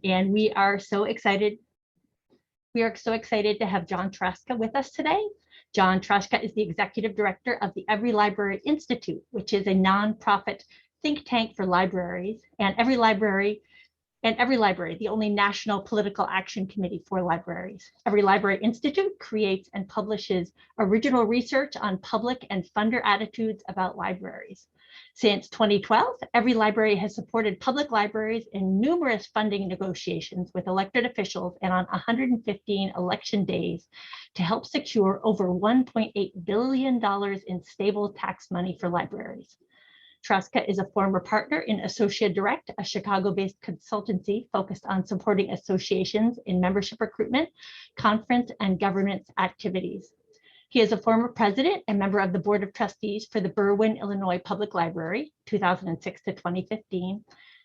And we are so excited. We are so excited to have John Chrastka with us today. John Trashka is the executive director of the EveryLibrary Institute, which is a nonprofit think tank for libraries, and EveryLibrary, the only national political action committee for libraries. EveryLibrary Institute creates and publishes original research on public and funder attitudes about libraries. Since 2012, EveryLibrary has supported public libraries in numerous funding negotiations with elected officials and on 115 election days to help secure over $1.8 billion in stable tax money for libraries. Trashka is a former partner in Associate Direct, a Chicago-based consultancy focused on supporting associations in membership recruitment, conference, and governance activities. He is a former president and member of the Board of Trustees for the Berwyn, Illinois Public Library, 2006 to 2015,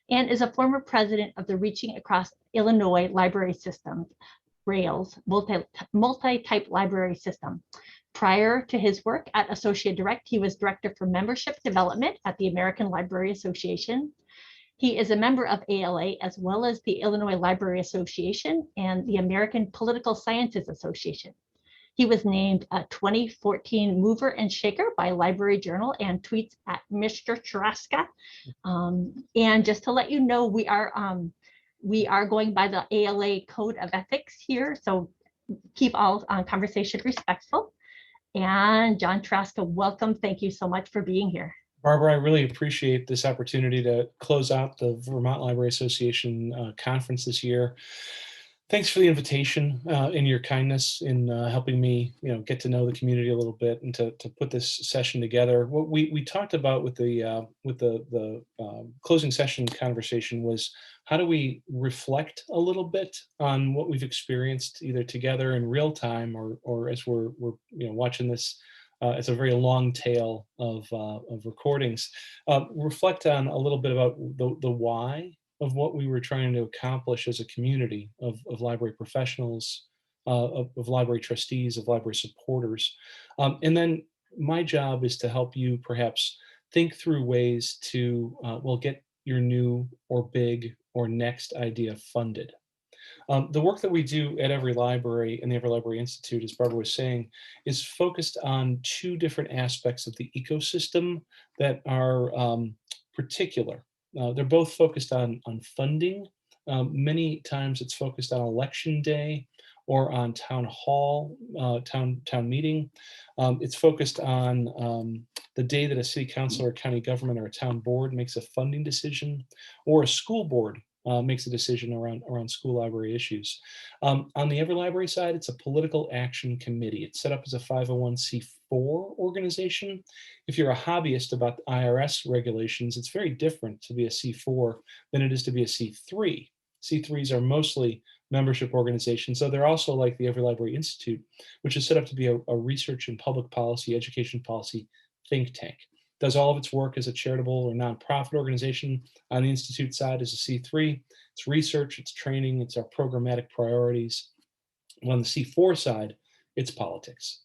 and is a former president of the Reaching Across Illinois Library Systems, RAILS, multi-type library system. Prior to his work at Associate Direct, he was director for membership development at the American Library Association. He is a member of ALA as well as the Illinois Library Association and the American Political Sciences Association. He was named a 2014 Mover and Shaker by Library Journal and tweets at Mr. Chrastka. And just to let you know, we are going by the ALA Code of Ethics here, so keep all conversation respectful. And John Chrastka, welcome. Thank you so much for being here. Barbara, I really appreciate this opportunity to close out the Vermont Library Association conference this year. Thanks for the invitation and your kindness in helping me, get to know the community a little bit and to put this session together. What we talked about with the closing session conversation was how do we reflect a little bit on what we've experienced either together in real time or as we're watching this. It's a very long tail of recordings. Reflect on a little bit about the why of what we were trying to accomplish as a community of library professionals, of library trustees, of library supporters. And then my job is to help you perhaps think through ways to, get your new or big or next idea funded. The work that we do at EveryLibrary and the EveryLibrary Institute, as Barbara was saying, is focused on two different aspects of the ecosystem that are particular. They're both focused on funding. Many times it's focused on election day or on town hall, town meeting. It's focused on the day that a city council or county government or a town board makes a funding decision, or a school board makes a decision around school library issues. On the EveryLibrary side, it's a political action committee. It's set up as a 501c4 organization. If you're a hobbyist about IRS regulations, it's very different to be a C4 than it is to be a C3. C3s are mostly membership organizations, so they're also like the EveryLibrary Institute, which is set up to be a research and public policy, education policy think tank. Does all of its work as a charitable or nonprofit organization. On the Institute side as a C3. It's research, it's training, it's our programmatic priorities. And on the C4 side, it's politics.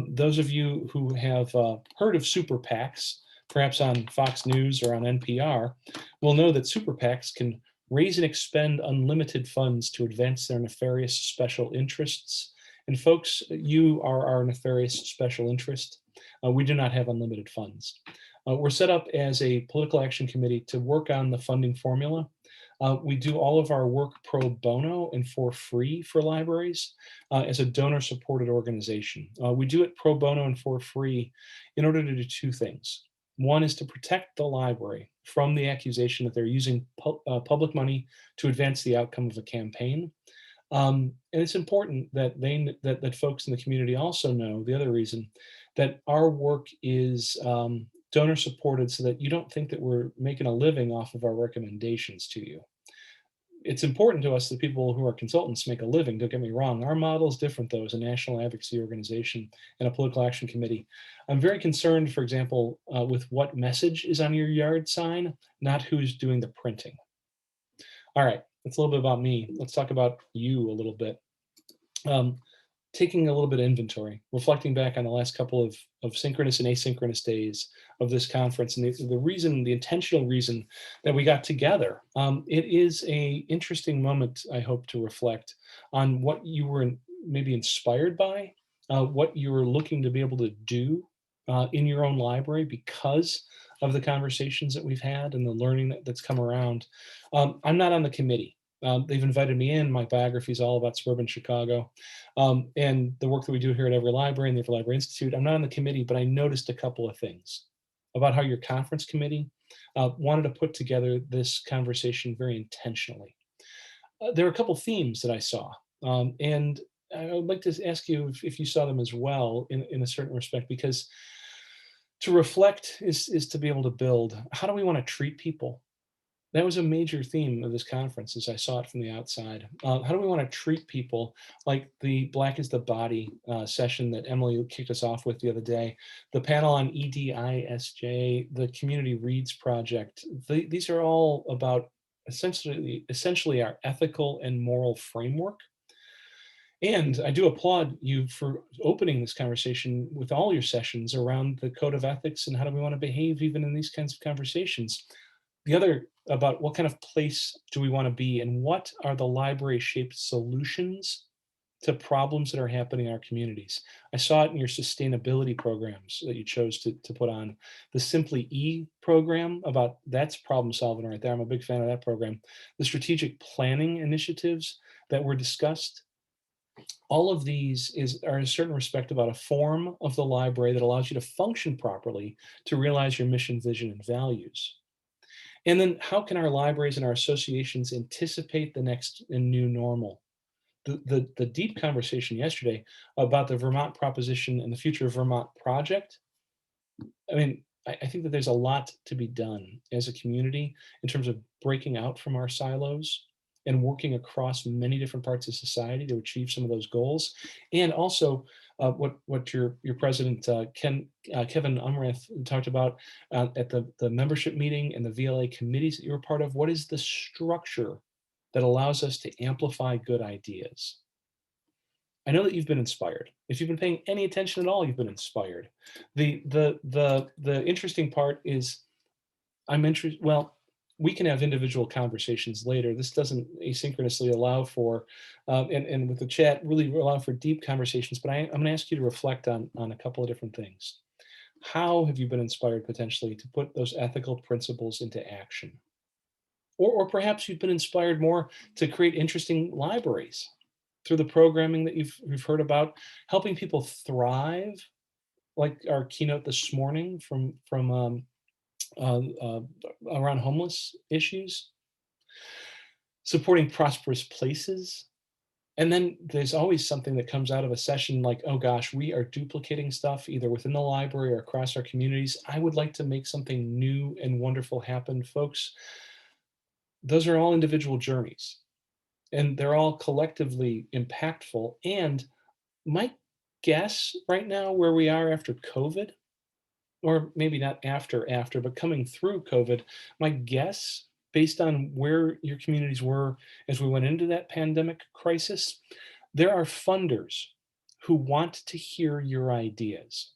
Those of you who have heard of super PACs, perhaps on Fox News or on NPR, will know that super PACs can raise and expend unlimited funds to advance their nefarious special interests. And folks, you are our nefarious special interest. We do not have unlimited funds. We're set up as a political action committee to work on the funding formula. We do all of our work pro bono and for free for libraries as a donor-supported organization. We do it pro bono and for free in order to do two things. One is to protect the library from the accusation that they're using public money to advance the outcome of a campaign. And it's important that that folks in the community also know the other reason, that our work is donor supported so that you don't think that we're making a living off of our recommendations to you. It's important to us that people who are consultants make a living, don't get me wrong. Our model is different though as a national advocacy organization and a political action committee. I'm very concerned, for example, with what message is on your yard sign, not who's doing the printing. All right, that's a little bit about me. Let's talk about you a little bit. taking a little bit of inventory, reflecting back on the last couple of synchronous and asynchronous days of this conference, and the intentional reason that we got together. It is a interesting moment, I hope, to reflect on what you were maybe inspired by, what you were looking to be able to do in your own library because of the conversations that we've had and the learning that's come around. I'm not on the committee. They've invited me in. My biography is all about suburban Chicago, and the work that we do here at EveryLibrary and the EveryLibrary Institute. I'm not on the committee, but I noticed a couple of things about how your conference committee wanted to put together this conversation very intentionally. There are a couple themes that I saw, and I would like to ask you if you saw them as well in a certain respect, because to reflect is to be able to build. How do we want to treat people? That was a major theme of this conference as I saw it from the outside. How do we want to treat people, like the Black is the Body session that Emily kicked us off with the other day, the panel on EDISJ, the Community Reads Project. These are all about essentially our ethical and moral framework. And I do applaud you for opening this conversation with all your sessions around the code of ethics and how do we want to behave even in these kinds of conversations. The other about what kind of place do we want to be and what are the library shaped solutions to problems that are happening in our communities. I saw it in your sustainability programs that you chose to put on. The Simply E program, that's problem solving right there. I'm a big fan of that program. The strategic planning initiatives that were discussed, all of these are in a certain respect about a form of the library that allows you to function properly to realize your mission, vision, and values. And then how can our libraries and our associations anticipate the next and new normal? The deep conversation yesterday about the Vermont proposition and the Future of Vermont project, I mean, I think that there's a lot to be done as a community in terms of breaking out from our silos and working across many different parts of society to achieve some of those goals. And also what your president, Kevin Umrath, talked about at the membership meeting and the VLA committees that you were part of. What is the structure that allows us to amplify good ideas? I know that you've been inspired. If you've been paying any attention at all, you've been inspired. The interesting part is I'm interested. Well, we can have individual conversations later. This doesn't asynchronously allow for, and with the chat, really allow for deep conversations. But I'm going to ask you to reflect on a couple of different things. How have you been inspired potentially to put those ethical principles into action? Or perhaps you've been inspired more to create interesting libraries through the programming that you've heard about, helping people thrive, like our keynote this morning from around homeless issues, supporting prosperous places. And then there's always something that comes out of a session like, oh gosh, we are duplicating stuff either within the library or across our communities. I would like to make something new and wonderful happen, folks. Those are all individual journeys and they're all collectively impactful. And my guess right now, where we are after COVID, or maybe not after, but coming through COVID, my guess, based on where your communities were as we went into that pandemic crisis, there are funders who want to hear your ideas.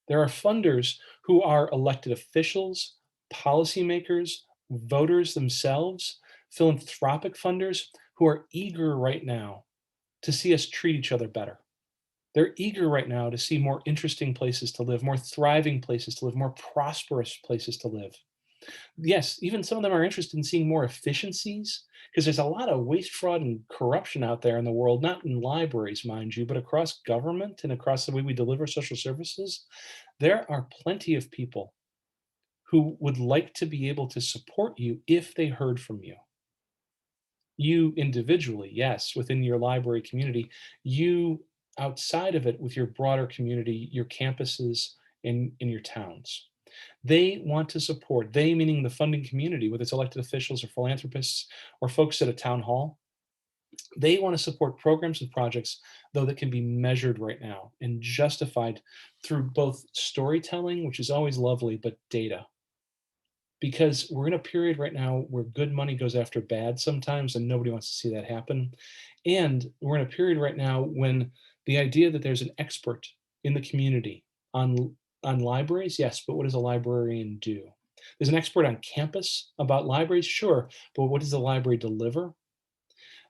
There are funders who are elected officials, policymakers, voters themselves, philanthropic funders who are eager right now to see us treat each other better. They're eager right now to see more interesting places to live, more thriving places to live, more prosperous places to live. Yes, even some of them are interested in seeing more efficiencies because there's a lot of waste, fraud, and corruption out there in the world, not in libraries, mind you, but across government and across the way we deliver social services. There are plenty of people who would like to be able to support you if they heard from you. You individually, yes, within your library community, you outside of it with your broader community, your campuses in your towns. They want to support, they meaning the funding community, whether it's elected officials or philanthropists or folks at a town hall, they want to support programs and projects, though, that can be measured right now and justified through both storytelling, which is always lovely, but data. Because we're in a period right now where good money goes after bad sometimes, and nobody wants to see that happen. And we're in a period right now when The idea that there's an expert in the community on libraries, yes, but what does a librarian do? There's an expert on campus about libraries, sure, but what does the library deliver?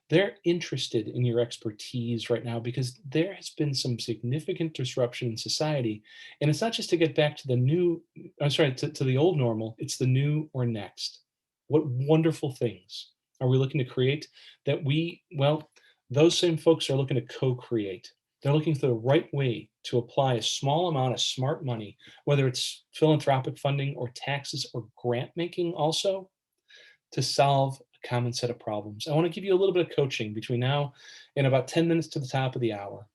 They're interested in your expertise right now because there has been some significant disruption in society. And it's not just to get back to the new, I'm sorry, to the old normal, it's the new or next. What wonderful things are we looking to create that well, those same folks are looking to co-create. They're looking for the right way to apply a small amount of smart money, whether it's philanthropic funding or taxes or grant making also, to solve a common set of problems. I want to give you a little bit of coaching between now and about 10 minutes to the top of the hour.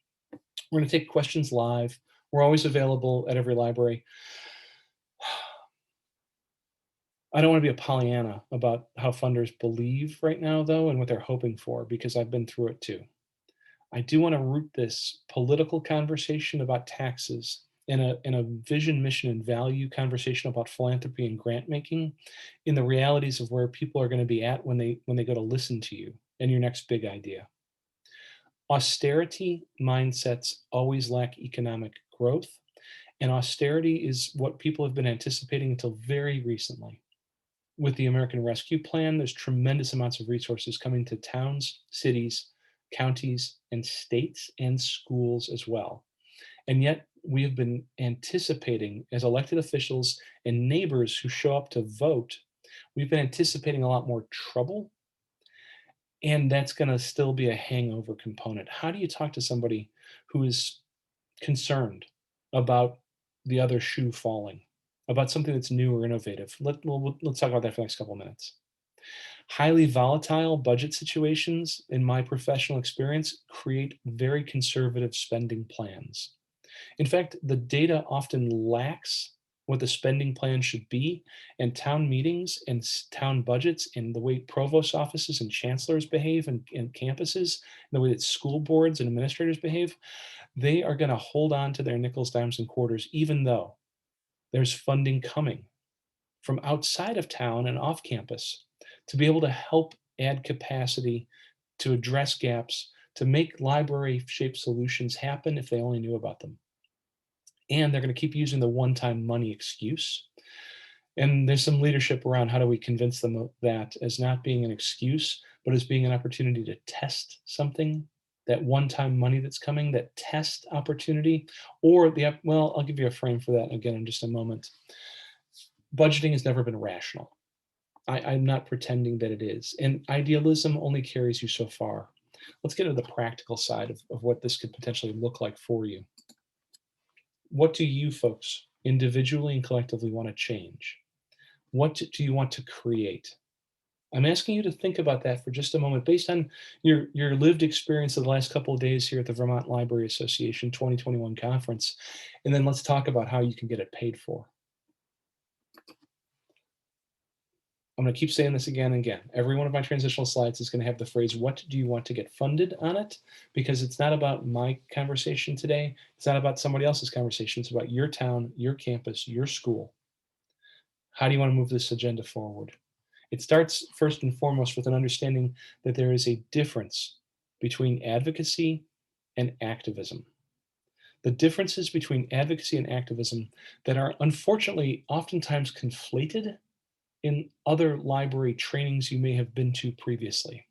We're going to take questions live. We're always available at EveryLibrary. I don't want to be a Pollyanna about how funders believe right now, though, and what they're hoping for, because I've been through it too. I do want to root this political conversation about taxes in a vision, mission, and value conversation about philanthropy and grant making in the realities of where people are going to be at when they go to listen to you and your next big idea. Austerity mindsets always lack economic growth, and austerity is what people have been anticipating until very recently. With the American Rescue Plan, there's tremendous amounts of resources coming to towns, cities, counties, and states and schools as well. And yet we have been anticipating, as elected officials and neighbors who show up to vote, we've been anticipating a lot more trouble. And that's going to still be a hangover component. How do you talk to somebody who is concerned about the other shoe falling, about something that's new or innovative? Let's talk about that for the next couple of minutes. Highly volatile budget situations, in my professional experience, create very conservative spending plans. In fact, the data often lacks what the spending plan should be, and town meetings and town budgets and the way provost offices and chancellors behave and campuses, and the way that school boards and administrators behave, they are going to hold on to their nickels, dimes, and quarters, even though there's funding coming from outside of town and off campus to be able to help add capacity, to address gaps, to make library-shaped solutions happen if they only knew about them. And they're going to keep using the one-time money excuse. And there's some leadership around how do we convince them of that as not being an excuse, but as being an opportunity to test something, that one-time money that's coming, that test opportunity, or well, I'll give you a frame for that again in just a moment. Budgeting has never been rational. I'm not pretending that it is. And idealism only carries you so far. Let's get to the practical side of what this could potentially look like for you. What do you folks individually and collectively want to change? What do you want to create? I'm asking you to think about that for just a moment based on your lived experience of the last couple of days here at the Vermont Library Association 2021 conference. And then let's talk about how you can get it paid for. I'm going to keep saying this again and again. Every one of my transitional slides is going to have the phrase, what do you want to get funded on it? Because it's not about my conversation today. It's not about somebody else's conversation. It's about your town, your campus, your school. How do you want to move this agenda forward? It starts first and foremost with an understanding that there is a difference between advocacy and activism. The differences between advocacy and activism that are unfortunately oftentimes conflated in other library trainings you may have been to previously.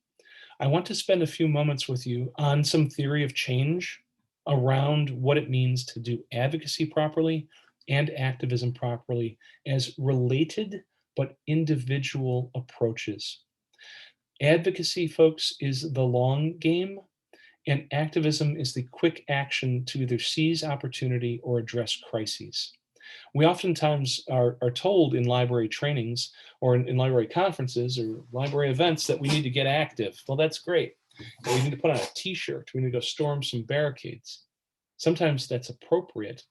I want to spend a few moments with you on some theory of change around what it means to do advocacy properly and activism properly as related but individual approaches. Advocacy, folks, is the long game, and activism is the quick action to either seize opportunity or address crises. We oftentimes are told in library trainings or in library conferences or library events that we need to get active. Well, that's great. We need to put on a t-shirt. We need to go storm some barricades. Sometimes that's appropriate,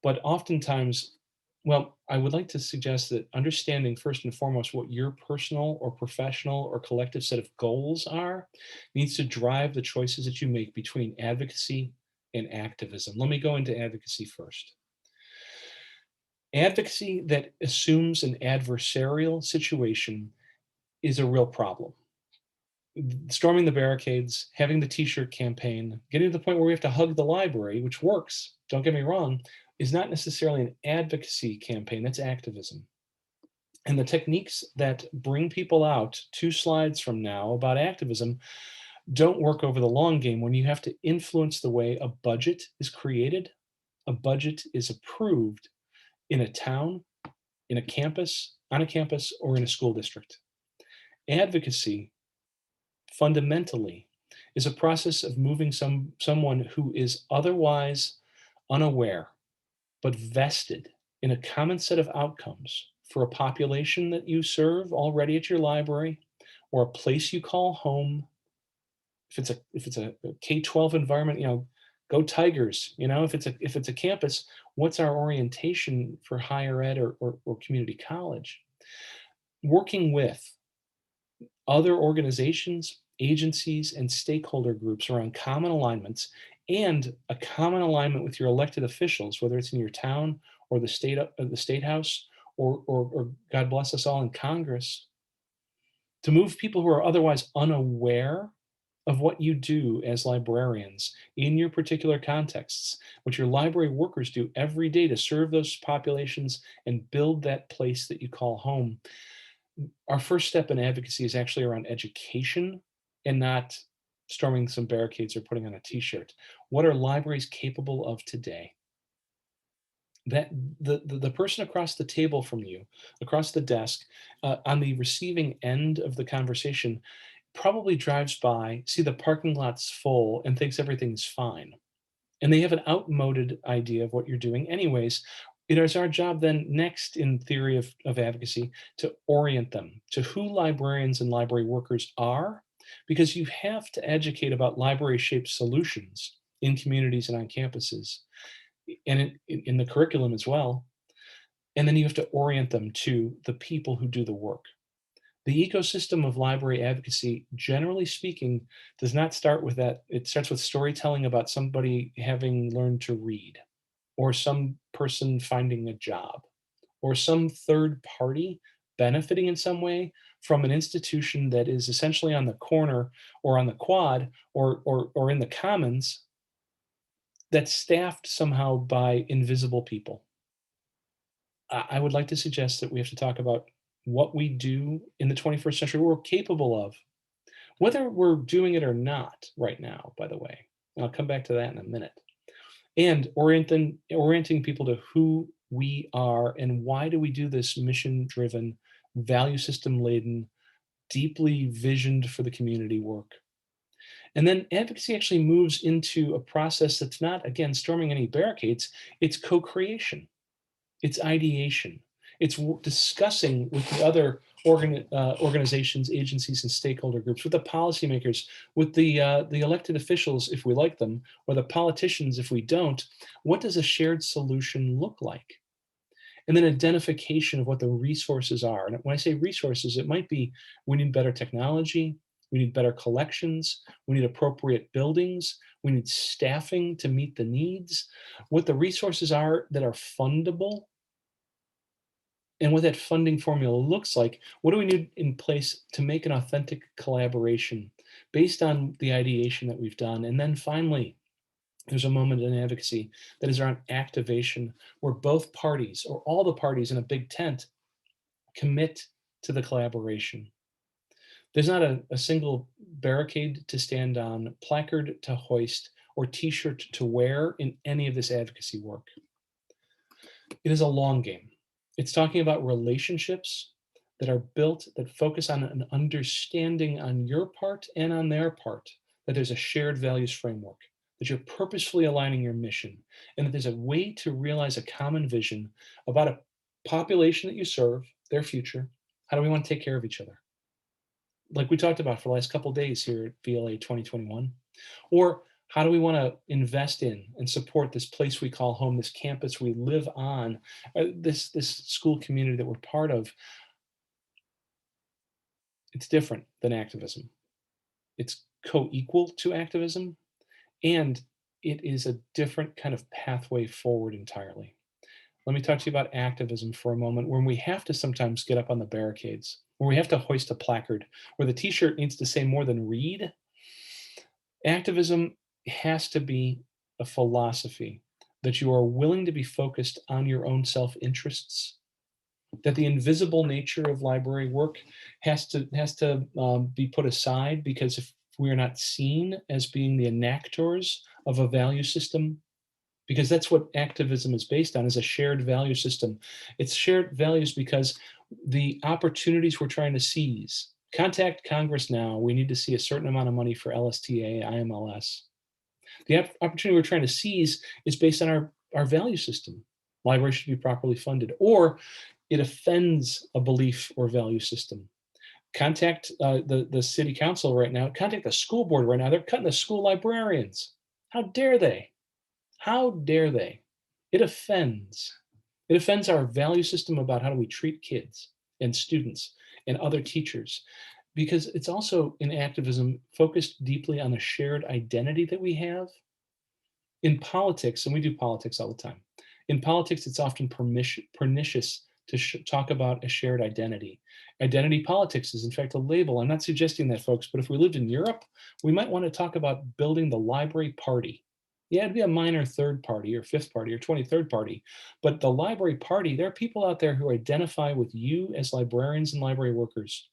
but oftentimes, well, I would like to suggest that understanding first and foremost what your personal or professional or collective set of goals are needs to drive the choices that you make between advocacy and activism. Let me go into advocacy first. Advocacy that assumes an adversarial situation is a real problem. storming the barricades, having the t-shirt campaign, getting to the point where we have to hug the library, which works, don't get me wrong, is not necessarily an advocacy campaign, that's activism. And the techniques that bring people out 2 slides from now about activism don't work over the long game when you have to influence the way a budget is created, a budget is approved in a town, in a campus, on a campus, or in a school district. Advocacy, fundamentally, is a process of moving someone who is otherwise unaware, but vested in a common set of outcomes for a population that you serve already at your library, or a place you call home. If it's a K-12 environment, go Tigers. If it's a campus, what's our orientation for higher ed or community college? Working with other organizations, agencies, and stakeholder groups around common alignments, and a common alignment with your elected officials, whether it's in your town or the state house, or God bless us all in Congress, to move people who are otherwise unaware of what you do as librarians in your particular contexts, what your library workers do every day to serve those populations and build that place that you call home. Our first step in advocacy is actually around education and not storming some barricades or putting on a t-shirt. What are libraries capable of today? That the person across the table from you, across the desk, on the receiving end of the conversation, probably drives by, see the parking lot's full, and thinks everything's fine. And they have an outmoded idea of what you're doing anyways. It is our job then next in theory of advocacy to orient them to who librarians and library workers are, because you have to educate about library-shaped solutions in communities and on campuses, and in the curriculum as well. And then you have to orient them to the people who do the work. The ecosystem of library advocacy, generally speaking, does not start with that. It starts with storytelling about somebody having learned to read, or some person finding a job, or some third party benefiting in some way from an institution that is essentially on the corner or on the quad or in the commons, that's staffed somehow by invisible people. I would like to suggest that we have to talk about what we do in the 21st century, what we're capable of, whether we're doing it or not right now, by the way. And I'll come back to that in a minute. And orienting people to who we are and why do we do this mission-driven, value system-laden, deeply visioned for the community work. And then advocacy actually moves into a process that's not, again, storming any barricades, it's co-creation. It's ideation. It's discussing with the other organizations, agencies, and stakeholder groups, with the policymakers, with the elected officials, if we like them, or the politicians, if we don't. What does a shared solution look like? And then identification of what the resources are. And when I say resources, it might be we need better technology, we need better collections, we need appropriate buildings, we need staffing to meet the needs. What the resources are that are fundable, and what that funding formula looks like. What do we need in place to make an authentic collaboration based on the ideation that we've done? And then finally, there's a moment in advocacy that is around activation, where both parties, or all the parties in a big tent, commit to the collaboration. There's not a single barricade to stand on, placard to hoist, or t-shirt to wear in any of this advocacy work. It is a long game. It's talking about relationships that are built, that focus on an understanding on your part and on their part, that there's a shared values framework, that you're purposefully aligning your mission, and that there's a way to realize a common vision about a population that you serve, their future. How do we want to take care of each other? Like we talked about for the last couple of days here at VLA 2021. Or how do we want to invest in and support this place we call home, this campus we live on, this school community that we're part of? It's different than activism. It's co-equal to activism, and it is a different kind of pathway forward entirely. Let me talk to you about activism for a moment, when we have to sometimes get up on the barricades. where we have to hoist a placard, where the t-shirt needs to say more than read. Activism has to be a philosophy that you are willing to be focused on your own self-interests, that the invisible nature of library work has to be put aside, because if we are not seen as being the enactors of a value system, because that's what activism is based on, is a shared value system. It's shared values because the opportunities we're trying to seize, contact Congress now, we need to see a certain amount of money for LSTA, IMLS. The opportunity we're trying to seize is based on our value system. Libraries should be properly funded, or it offends a belief or value system. Contact the city council right now, contact the school board right now. They're cutting the school librarians. How dare they? How dare they? It offends. It offends our value system about how do we treat kids and students and other teachers, because it's also in activism focused deeply on the shared identity that we have. In politics, and we do politics all the time, in politics it's often pernicious to talk about a shared identity. Identity politics is in fact a label. I'm not suggesting that, folks, but if we lived in Europe, we might want to talk about building the library party. Yeah, it'd be a minor third party or fifth party or 23rd party, but the library party, there are people out there who identify with you as librarians and library workers.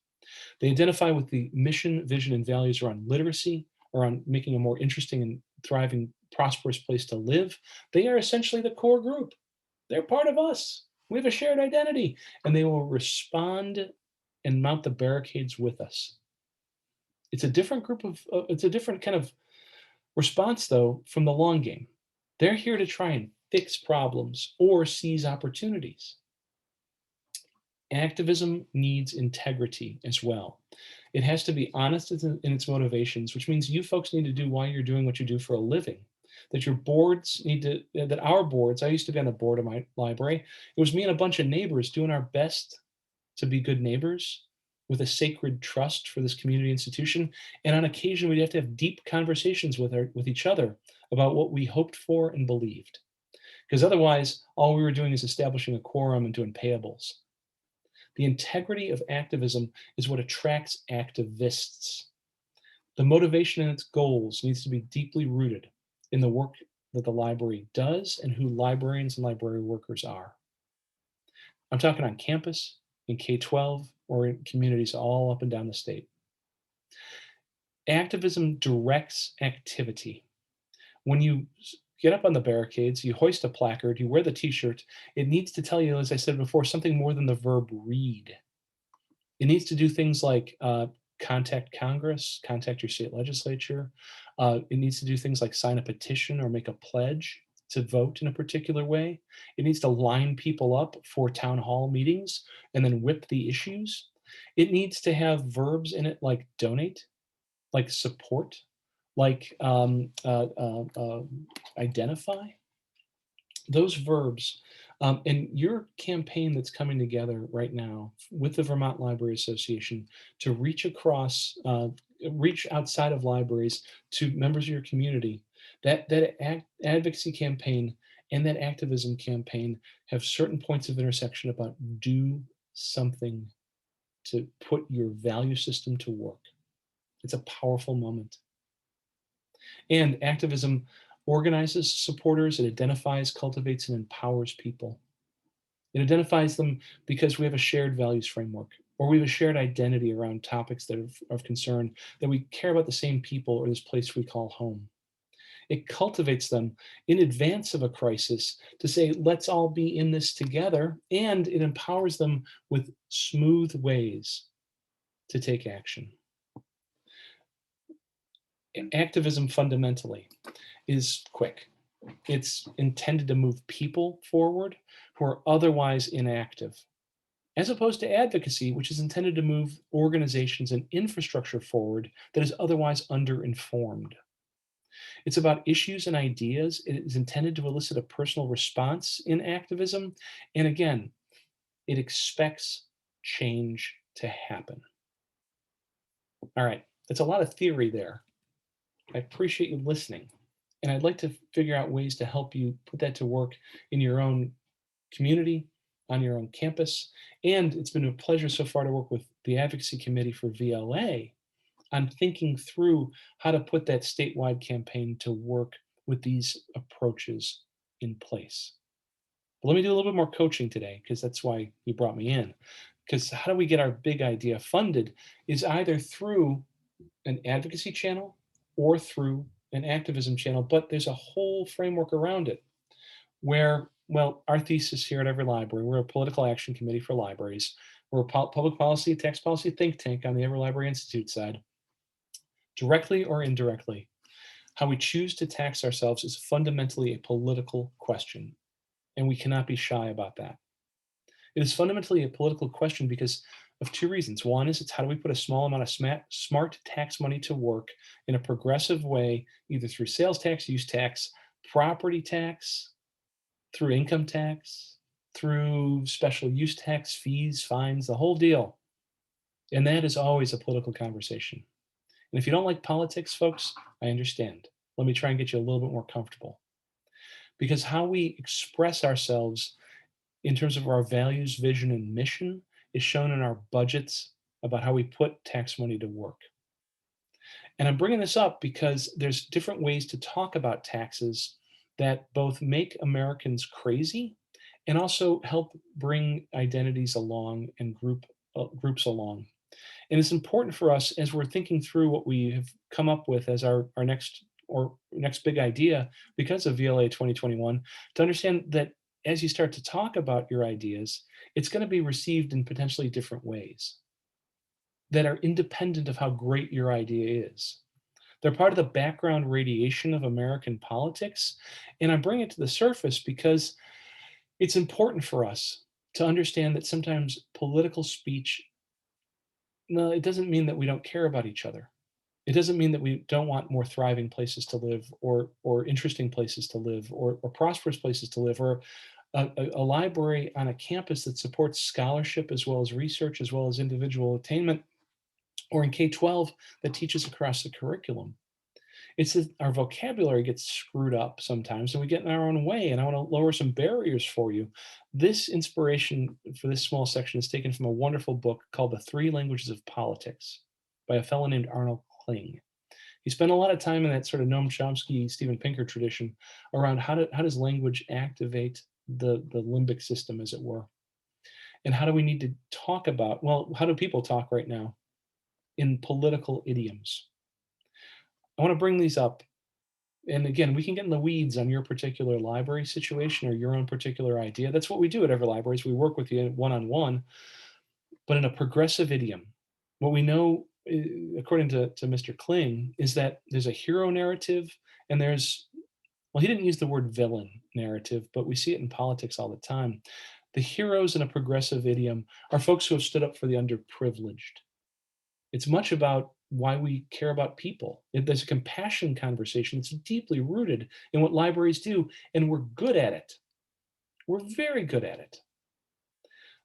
They identify with the mission, vision, and values around literacy, around making a more interesting and thriving, prosperous place to live. They are essentially the core group. They're part of us. We have a shared identity, and they will respond and mount the barricades with us. It's a different group of, it's a different kind of response, though, from the long game. They're here to try and fix problems or seize opportunities. Activism needs integrity as well. It has to be honest in its motivations, which means you folks need to do why you're doing what you do for a living. That your boards need to, that our boards, I used to be on the board of my library. It was me and a bunch of neighbors doing our best to be good neighbors with a sacred trust for this community institution. And on occasion, we'd have to have deep conversations with each other about what we hoped for and believed. Because otherwise, all we were doing is establishing a quorum and doing payables. The integrity of activism is what attracts activists. The motivation and its goals needs to be deeply rooted in the work that the library does and who librarians and library workers are. I'm talking on campus, in K-12, or in communities all up and down the state. Activism directs activity. When you get up on the barricades, you hoist a placard, you wear the t-shirt, it needs to tell you, as I said before, something more than the verb read. It needs to do things like contact Congress, contact your state legislature. It needs to do things like sign a petition or make a pledge to vote in a particular way. It needs to line people up for town hall meetings and then whip the issues. It needs to have verbs in it like donate, like support, like identify. Those verbs. And your campaign that's coming together right now with the Vermont Library Association to reach across, reach outside of libraries to members of your community, that advocacy campaign and that activism campaign have certain points of intersection about do something to put your value system to work. It's a powerful moment. And activism organizes supporters, it identifies, cultivates, and empowers people. It identifies them because we have a shared values framework, or we have a shared identity around topics that are of concern, that we care about the same people or this place we call home. It cultivates them in advance of a crisis to say, let's all be in this together, and it empowers them with smooth ways to take action. Activism fundamentally is quick. It's intended to move people forward who are otherwise inactive, as opposed to advocacy, which is intended to move organizations and infrastructure forward that is otherwise underinformed. It's about issues and ideas. It is intended to elicit a personal response in activism. And again, it expects change to happen. All right, that's a lot of theory there. I appreciate you listening. And I'd like to figure out ways to help you put that to work in your own community, on your own campus. And it's been a pleasure so far to work with the advocacy committee for VLA on thinking through how to put that statewide campaign to work with these approaches in place. But let me do a little bit more coaching today, because that's why you brought me in. Because how do we get our big idea funded is either through an advocacy channel or through an activism channel, but there's a whole framework around it where, well, our thesis here at EveryLibrary, we're a political action committee for libraries. We're a public policy, tax policy think tank on the EveryLibrary Institute side. Directly or indirectly, how we choose to tax ourselves is fundamentally a political question, and we cannot be shy about that. It is fundamentally a political question because of two reasons. One is it's how do we put a small amount of smart tax money to work in a progressive way, either through sales tax, use tax, property tax, through income tax, through special use tax, fees, fines, the whole deal. And that is always a political conversation. And if you don't like politics, folks, I understand. Let me try and get you a little bit more comfortable. Because how we express ourselves in terms of our values, vision, and mission is shown in our budgets about how we put tax money to work. And I'm bringing this up because there's different ways to talk about taxes that both make Americans crazy and also help bring identities along and groups along. And it's important for us as we're thinking through what we have come up with as our next big idea because of VLA 2021 to understand that as you start to talk about your ideas, it's going to be received in potentially different ways that are independent of how great your idea is. They're part of the background radiation of American politics. And I bring it to the surface because it's important for us to understand that sometimes political speech, no, it doesn't mean that we don't care about each other. It doesn't mean that we don't want more thriving places to live or interesting places to live or prosperous places to live or a library on a campus that supports scholarship as well as research as well as individual attainment, or in K-12 that teaches across the curriculum. It's that our vocabulary gets screwed up sometimes and we get in our own way, and I want to lower some barriers for you. This inspiration for this small section is taken from a wonderful book called The Three Languages of Politics by a fellow named Arnold Kling. He spent a lot of time in that sort of Noam Chomsky, Steven Pinker tradition around how does language activate the limbic system, as it were. And how do we need to talk about, well, how do people talk right now in political idioms? I want to bring these up. And again, we can get in the weeds on your particular library situation or your own particular idea. That's what we do at EveryLibrary is we work with you one-on-one, but in a progressive idiom. What we know, according to Mr. Kling, is that there's a hero narrative and there's, well, he didn't use the word villain narrative, but we see it in politics all the time. The heroes in a progressive idiom are folks who have stood up for the underprivileged. It's much about why we care about people. There's a compassion conversation that's deeply rooted in what libraries do, and we're good at it. We're very good at it.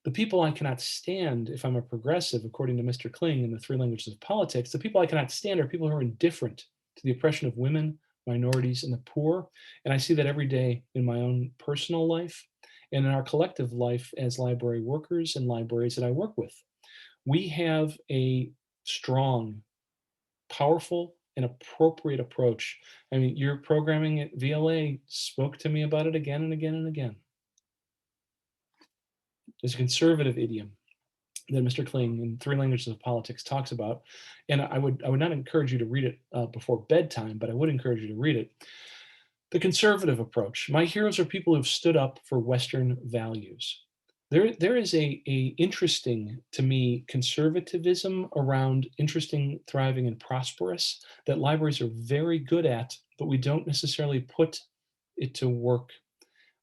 The people I cannot stand, if I'm a progressive, according to Mr. Kling in The Three Languages of Politics, the people I cannot stand are people who are indifferent to the oppression of women, minorities, and the poor. And I see that every day in my own personal life and in our collective life as library workers and libraries that I work with. We have a strong, powerful, and appropriate approach. I mean, your programming at VLA spoke to me about it again and again and again. There's a conservative idiom that Mr. Kling in Three Languages of Politics talks about, and I would not encourage you to read it before bedtime, but I would encourage you to read it. The conservative approach. My heroes are people who've stood up for Western values. There is a interesting, to me, conservatism around interesting, thriving, and prosperous that libraries are very good at, but we don't necessarily put it to work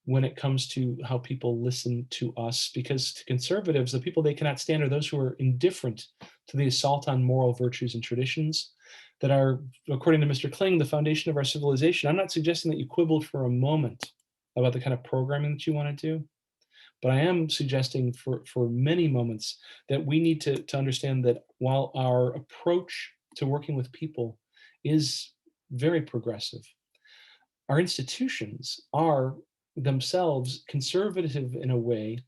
when it comes to how people listen to us, because to conservatives, the people they cannot stand are those who are indifferent to the assault on moral virtues and traditions that are, according to Mr. Kling, the foundation of our civilization. I'm not suggesting that you quibble for a moment about the kind of programming that you want to do, but I am suggesting for many moments that we need to understand that while our approach to working with people is very progressive, our institutions are themselves conservative in a way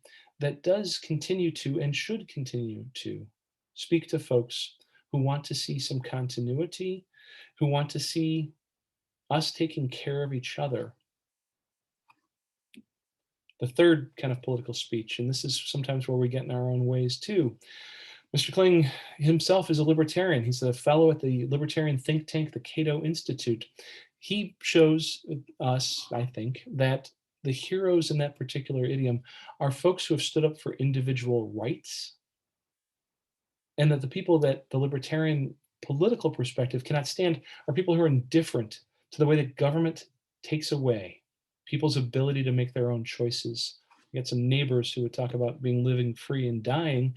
that does continue to and should continue to speak to folks who want to see some continuity, who want to see us taking care of each other. The third kind of political speech, and this is sometimes where we get in our own ways too. Mr. Kling himself is a libertarian. He's a fellow at the libertarian think tank, the Cato Institute. He shows us, I think, that the heroes in that particular idiom are folks who have stood up for individual rights, and that the people that the libertarian political perspective cannot stand are people who are indifferent to the way that government takes away people's ability to make their own choices. We got some neighbors who would talk about being living free and dying,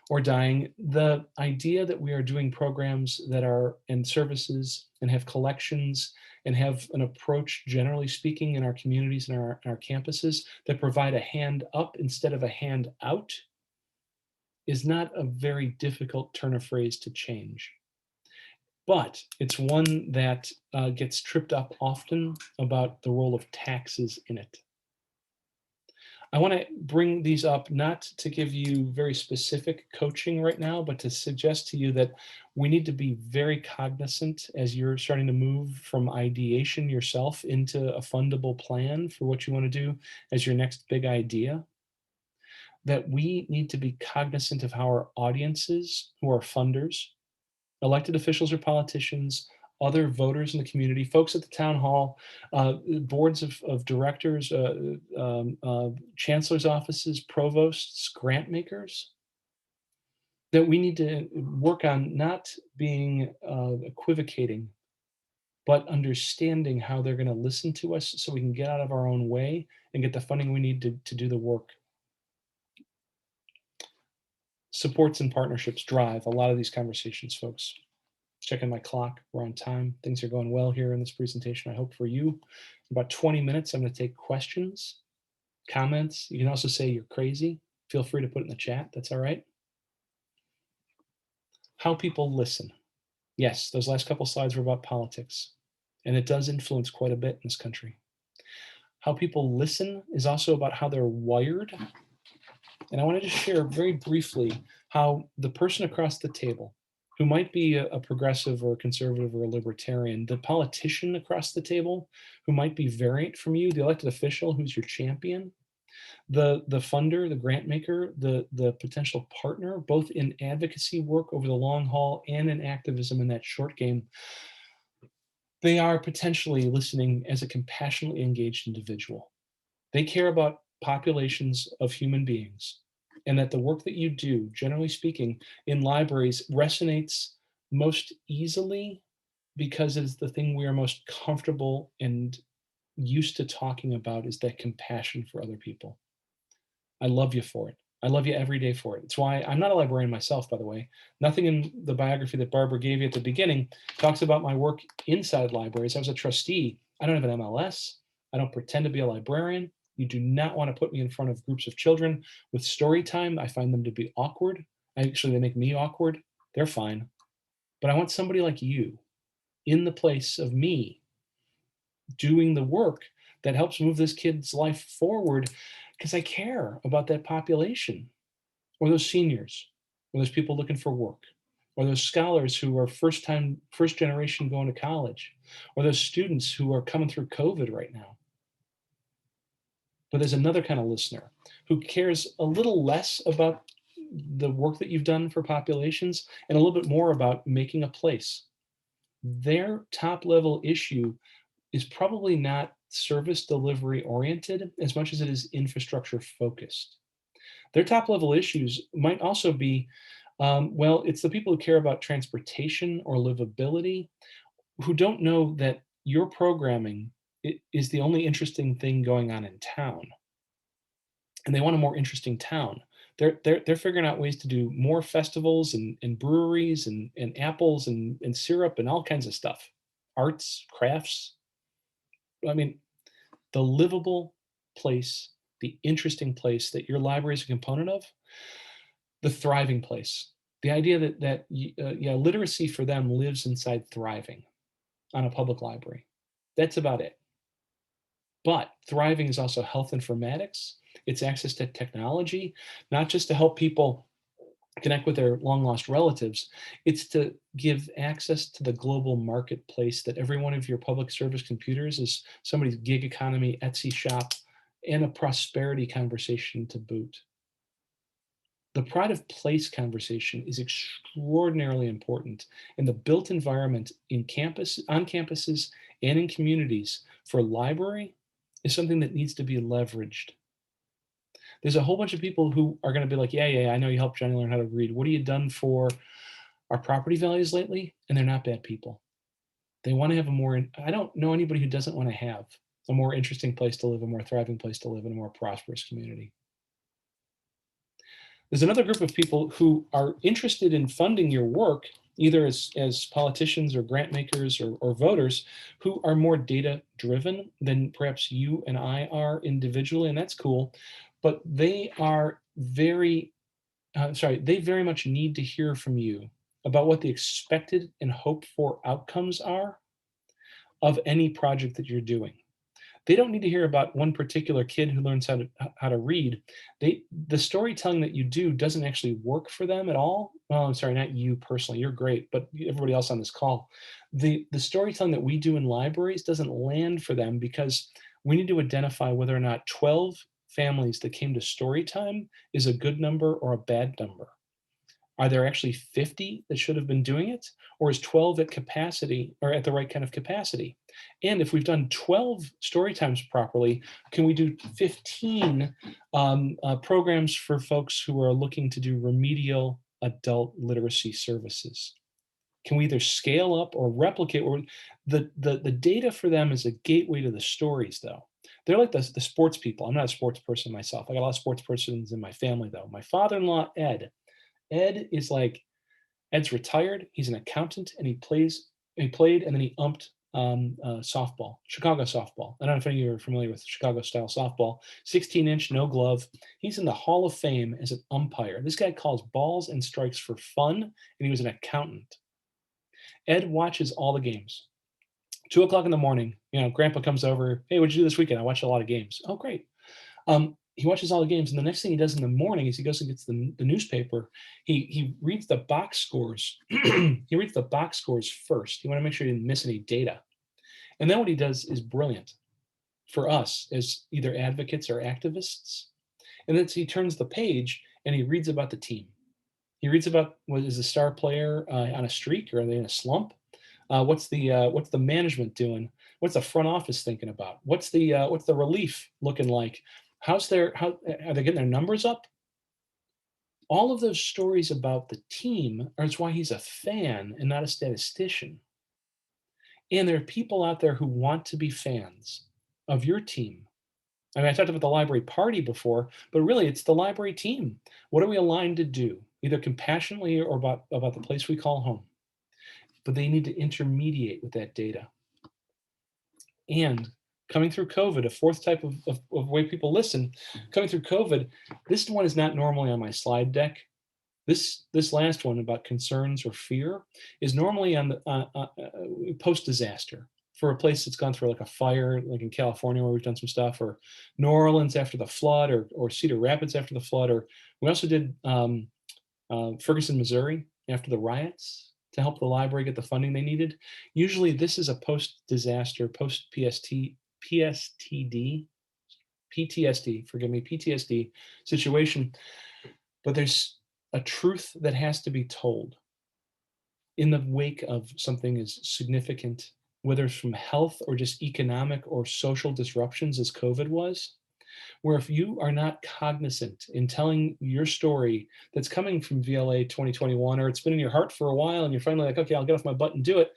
or dying. The idea that we are doing programs that are and services and have collections and have an approach, generally speaking, in our communities and our campuses that provide a hand up instead of a hand out is not a very difficult turn of phrase to change. But it's one that gets tripped up often about the role of taxes in it. I want to bring these up not to give you very specific coaching right now, but to suggest to you that we need to be very cognizant as you're starting to move from ideation yourself into a fundable plan for what you want to do as your next big idea, that we need to be cognizant of how our audiences, who are funders, elected officials or politicians, other voters in the community, folks at the town hall, boards of directors, chancellor's offices, provosts, grant makers, that we need to work on not being equivocating, but understanding how they're going to listen to us so we can get out of our own way and get the funding we need to do the work. Supports and partnerships drive a lot of these conversations, folks. Checking my clock, we're on time. Things are going well here in this presentation, I hope for you. In about 20 minutes, I'm going to take questions, comments. You can also say you're crazy. Feel free to put it in the chat. That's all right. How people listen. Yes, those last couple slides were about politics, and it does influence quite a bit in this country. How people listen is also about how they're wired. And I wanted to share very briefly how the person across the table, who might be a progressive or a conservative or a libertarian, the politician across the table, who might be variant from you, the elected official who's your champion, the funder, the grant maker, the potential partner, both in advocacy work over the long haul and in activism in that short game, they are potentially listening as a compassionately engaged individual. They care about populations of human beings, and that the work that you do, generally speaking, in libraries resonates most easily because it is the thing we are most comfortable and used to talking about, is that compassion for other people. I love you for it. I love you every day for it. It's why I'm not a librarian myself, by the way. Nothing in the biography that Barbara gave you at the beginning talks about my work inside libraries. I was a trustee. I don't have an MLS. I don't pretend to be a librarian. You do not want to put me in front of groups of children with story time. I find them to be awkward. Actually, they make me awkward. They're fine. But I want somebody like you in the place of me doing the work that helps move this kid's life forward, because I care about that population, or those seniors, or those people looking for work, or those scholars who are first generation going to college, or those students who are coming through COVID right now. But there's another kind of listener who cares a little less about the work that you've done for populations and a little bit more about making a place. Their top level issue is probably not service delivery oriented as much as it is infrastructure focused. Their top level issues might also be, well, it's the people who care about transportation or livability, who don't know that your programming is the only interesting thing going on in town. And they want a more interesting town. They're figuring out ways to do more festivals and breweries and apples and syrup and all kinds of stuff. Arts, crafts. I mean, the livable place, the interesting place that your library is a component of, the thriving place. The idea that literacy for them lives inside thriving on a public library. That's about it. But thriving is also health informatics. It's access to technology, not just to help people connect with their long lost relatives. It's to give access to the global marketplace that every one of your public service computers is somebody's gig economy Etsy shop and a prosperity conversation to boot. The pride of place conversation is extraordinarily important, and the built environment on campuses and in communities for library is something that needs to be leveraged. There's a whole bunch of people who are going to be like, yeah, I know you helped Johnny learn how to read. What have you done for our property values lately? And they're not bad people. They want to have I don't know anybody who doesn't want to have a more interesting place to live, a more thriving place to live, and a more prosperous community. There's another group of people who are interested in funding your work, either as politicians or grant makers or voters, who are more data driven than perhaps you and I are individually, and that's cool. But they are they very much need to hear from you about what the expected and hoped for outcomes are of any project that you're doing. They don't need to hear about one particular kid who learns how to read. The storytelling that you do doesn't actually work for them at all. Well, I'm sorry, not you personally. You're great, but everybody else on this call. The storytelling that we do in libraries doesn't land for them because we need to identify whether or not 12 families that came to story time is a good number or a bad number. Are there actually 50 that should have been doing it? Or is 12 at capacity or at the right kind of capacity? And if we've done 12 story times properly, can we do 15 programs for folks who are looking to do remedial adult literacy services? Can we either scale up or replicate? Or the data for them is a gateway to the stories, though. They're like the sports people. I'm not a sports person myself. I got a lot of sports persons in my family, though. My father-in-law, Ed is like Ed's retired. He's an accountant, and he played, and then he umped softball, Chicago softball. I don't know if any of you are familiar with Chicago style softball. 16-inch, no glove. He's in the Hall of Fame as an umpire. This guy calls balls and strikes for fun, and he was an accountant. Ed watches all the games. 2:00 in the morning, Grandpa comes over. Hey, what'd you do this weekend? I watched a lot of games. Oh, great. He watches all the games, and the next thing he does in the morning is he goes and gets the newspaper. He reads the box scores. He reads the box scores first. You want to make sure he didn't miss any data. And then what he does is brilliant for us as either advocates or activists. And then he turns the page and he reads about the team. He reads about what is the star player on a streak, or are they in a slump? What's the management doing? What's the front office thinking about? What's the relief looking like? How are they getting their numbers up? All of those stories about the team are why he's a fan and not a statistician. And there are people out there who want to be fans of your team. I mean, I talked about the library party before, but really it's the library team. What are we aligned to do, either compassionately or about the place we call home? But they need to intermediate with that data. And coming through COVID, a fourth type of way people listen, coming through COVID, this one is not normally on my slide deck. This last one about concerns or fear is normally on the post-disaster for a place that's gone through like a fire, like in California where we've done some stuff, or New Orleans after the flood, or Cedar Rapids after the flood, or we also did Ferguson, Missouri after the riots to help the library get the funding they needed. Usually this is a post-disaster, post-PTSD situation, but there's a truth that has to be told in the wake of something as significant, whether it's from health or just economic or social disruptions as COVID was, where if you are not cognizant in telling your story that's coming from VLA21, or it's been in your heart for a while and you're finally like, okay, I'll get off my butt and do it.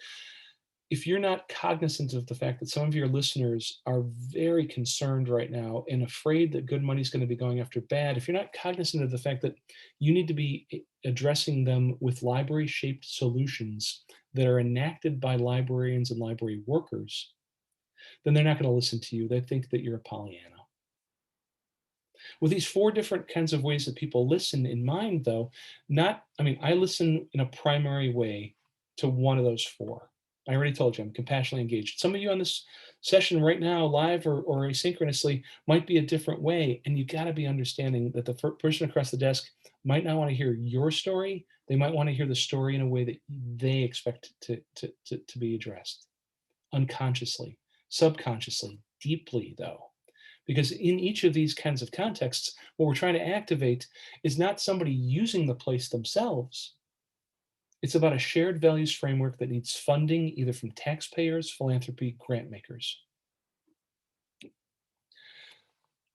If you're not cognizant of the fact that some of your listeners are very concerned right now and afraid that good money is going to be going after bad, if you're not cognizant of the fact that you need to be addressing them with library-shaped solutions that are enacted by librarians and library workers, then they're not going to listen to you. They think that you're a Pollyanna. With these four different kinds of ways that people listen in mind, though, I listen in a primary way to one of those four. I already told you I'm compassionately engaged. Some of you on this session right now, live or asynchronously, might be a different way. And you got to be understanding that the person across the desk might not want to hear your story. They might want to hear the story in a way that they expect to be addressed unconsciously, subconsciously, deeply, though. Because in each of these kinds of contexts, what we're trying to activate is not somebody using the place themselves. It's about a shared values framework that needs funding either from taxpayers, philanthropy, grant makers.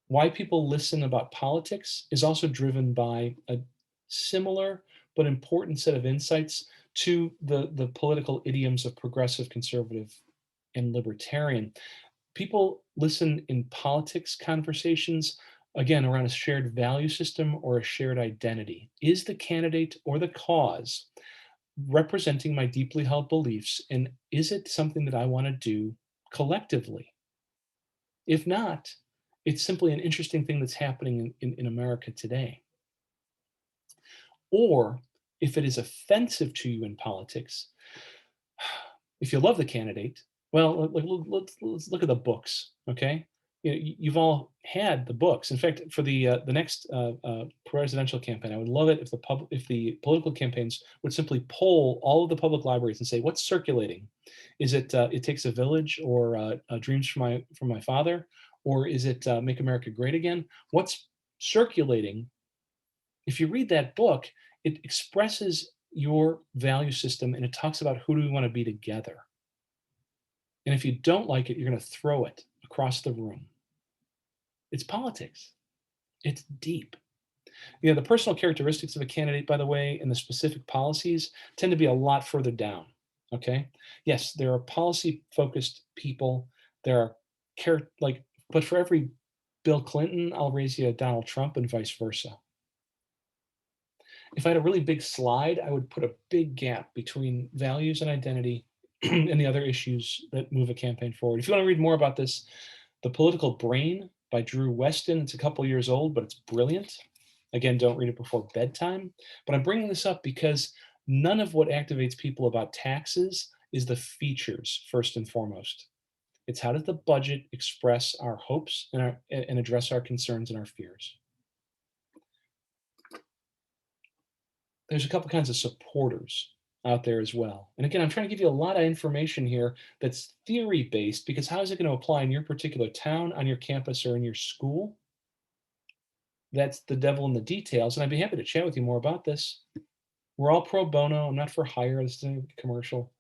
Why people listen about politics is also driven by a similar but important set of insights to the political idioms of progressive, conservative, and libertarian. People listen in politics conversations, again, around a shared value system or a shared identity. Is the candidate or the cause representing my deeply held beliefs? And is it something that I want to do collectively? If not, it's simply an interesting thing that's happening in America today. Or if it is offensive to you in politics, if you love the candidate, well, let's look at the books, okay? You've all had the books. In fact, for the next presidential campaign, I would love it if the political campaigns would simply poll all of the public libraries and say, what's circulating? Is it It Takes a Village, or Dreams from My Father, or is it Make America Great Again? What's circulating? If you read that book, it expresses your value system and it talks about who do we want to be together. And if you don't like it, you're going to throw it across the room. It's politics. It's deep. The personal characteristics of a candidate, by the way, and the specific policies tend to be a lot further down. Okay. Yes, there are policy-focused people. There are but for every Bill Clinton, I'll raise you a Donald Trump and vice versa. If I had a really big slide, I would put a big gap between values and identity and the other issues that move a campaign forward. If you want to read more about this, The Political Brain by Drew Weston. It's a couple years old, but it's brilliant. Again, don't read it before bedtime. But I'm bringing this up because none of what activates people about taxes is the features, first and foremost. It's how does the budget express our hopes and address our concerns and our fears. There's a couple kinds of supporters out there as well. And again, I'm trying to give you a lot of information here that's theory-based, because how is it going to apply in your particular town, on your campus, or in your school? That's the devil in the details, and I'd be happy to chat with you more about this. We're all pro bono. I'm not for hire. This isn't a commercial.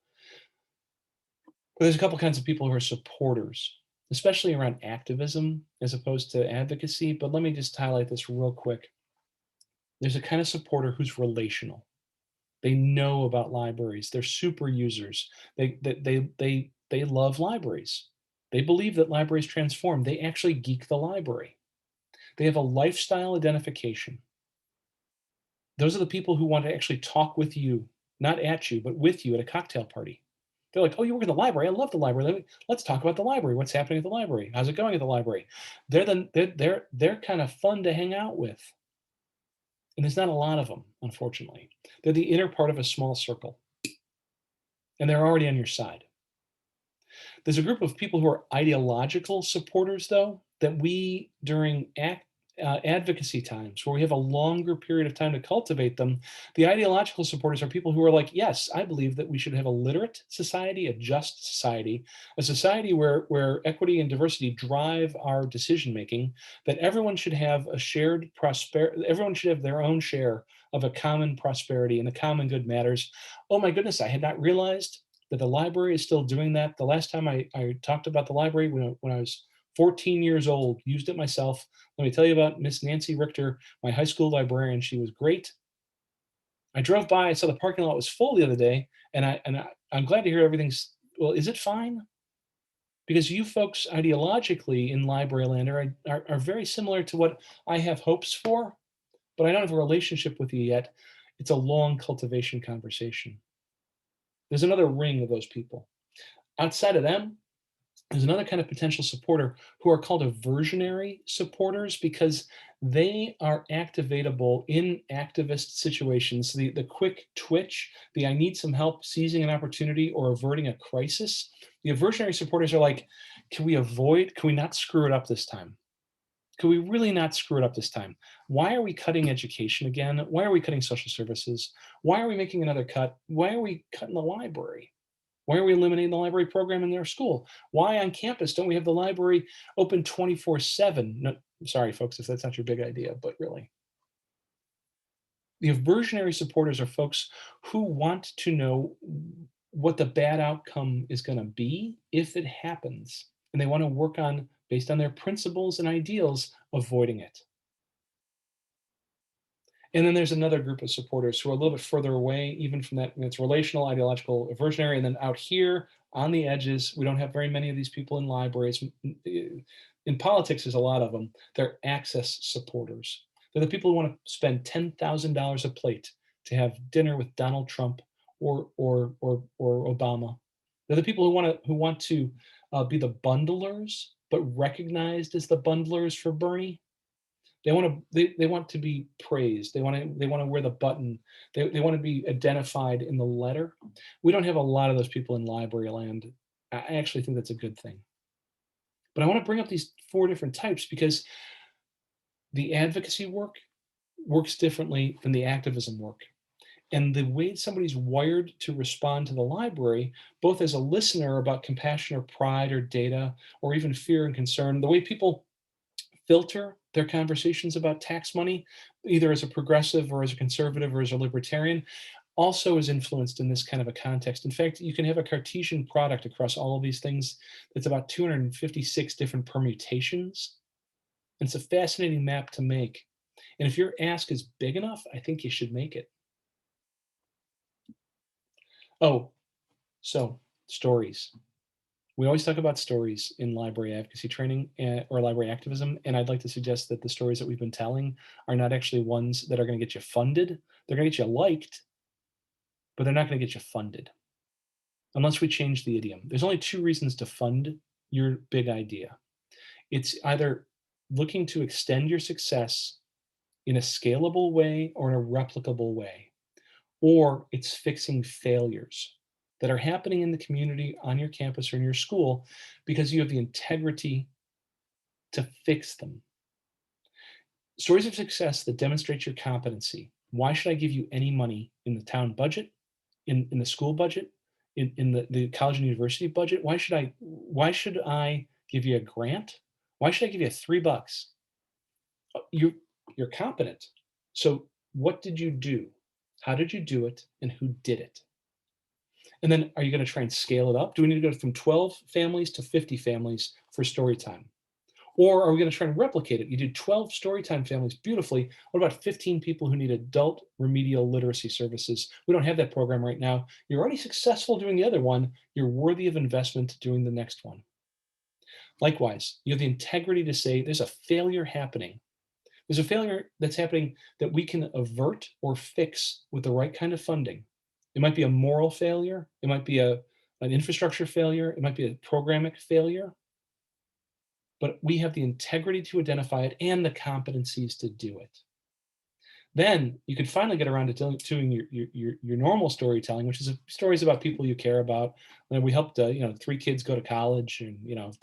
But there's a couple kinds of people who are supporters, especially around activism as opposed to advocacy. But let me just highlight this real quick. There's a kind of supporter who's relational. They know about libraries. They're super users. They love libraries. They believe that libraries transform. They actually geek the library. They have a lifestyle identification. Those are the people who want to actually talk with you, not at you, but with you at a cocktail party. They're like, oh, you work in the library. I love the library. Let's talk about the library. What's happening at the library? How's it going at the library? They're kind of fun to hang out with. And there's not a lot of them, unfortunately. They're the inner part of a small circle. And they're already on your side. There's a group of people who are ideological supporters, though, that we, during advocacy times, where we have a longer period of time to cultivate them, the ideological supporters are people who are like, yes, I believe that we should have a literate society, a just society, a society where equity and diversity drive our decision making, that everyone should have a shared prosperity, everyone should have their own share of a common prosperity, and the common good matters. Oh my goodness, I had not realized that the library is still doing that. The last time I talked about the library, when I was 14 years old, used it myself. Let me tell you about Miss Nancy Richter, my high school librarian. She was great. I drove by, I saw the parking lot was full the other day, and I'm glad to hear everything's, well, is it fine? Because you folks ideologically in library land are very similar to what I have hopes for, but I don't have a relationship with you yet. It's a long cultivation conversation. There's another ring of those people. Outside of them, there's another kind of potential supporter who are called aversionary supporters, because They are activatable in activist situations. The quick twitch, the I need some help seizing an opportunity or averting a crisis. The aversionary supporters are like, can we not screw it up this time? Could we really not screw it up this time? Why are we cutting education again? Why are we cutting social services? Why are we making another cut? Why are we cutting the library? Why are we eliminating the library program in their school? Why on campus don't we have the library open 24/7? No, sorry, folks, if that's not your big idea, but really. The aversionary supporters are folks who want to know what the bad outcome is going to be if it happens. And they want to work on, based on their principles and ideals, avoiding it. And then there's another group of supporters who are a little bit further away, even from that. It's relational, ideological, aversionary. And then out here on the edges, we don't have very many of these people in libraries. In politics, there's a lot of them. They're access supporters. They're the people who want to spend $10,000 a plate to have dinner with Donald Trump or Obama. They're the people who want to be the bundlers, but recognized as the bundlers for Bernie. They want to be praised. They want to wear the button. They want to be identified in the letter. We don't have a lot of those people in library land. I actually think that's a good thing. But I want to bring up these 4 different types because the advocacy work works differently than the activism work. And the way somebody's wired to respond to the library, both as a listener about compassion or pride or data, or even fear and concern, the way people filter their conversations about tax money, either as a progressive or as a conservative or as a libertarian, also is influenced in this kind of a context. In fact, you can have a Cartesian product across all of these things that's about 256 different permutations. And it's a fascinating map to make. And if your ask is big enough, I think you should make it. Oh, so stories. We always talk about stories in library advocacy training or library activism, and I'd like to suggest that the stories that we've been telling are not actually ones that are going to get you funded. They're going to get you liked, but they're not going to get you funded unless we change the idiom. There's only 2 reasons to fund your big idea. It's either looking to extend your success in a scalable way or in a replicable way, or it's fixing failures that are happening in the community, on your campus, or in your school because you have the integrity to fix them. Stories of success that demonstrate your competency. Why should I give you any money in the town budget, in the school budget, in the college and university budget? Why should I give you a grant? Why should I give you $3? You're competent. So what did you do? How did you do it? And who did it? And then are you going to try and scale it up? Do we need to go from 12 families to 50 families for story time? Or are we going to try and replicate it? You did 12 storytime families beautifully. What about 15 people who need adult remedial literacy services? We don't have that program right now. You're already successful doing the other one. You're worthy of investment doing the next one. Likewise, you have the integrity to say there's a failure happening. There's a failure that's happening that we can avert or fix with the right kind of funding. It might be a moral failure. It might be an infrastructure failure. It might be a programic failure. But we have the integrity to identify it and the competencies to do it. Then you could finally get around to doing your normal storytelling, which is stories about people you care about. And we helped 3 kids go to college, and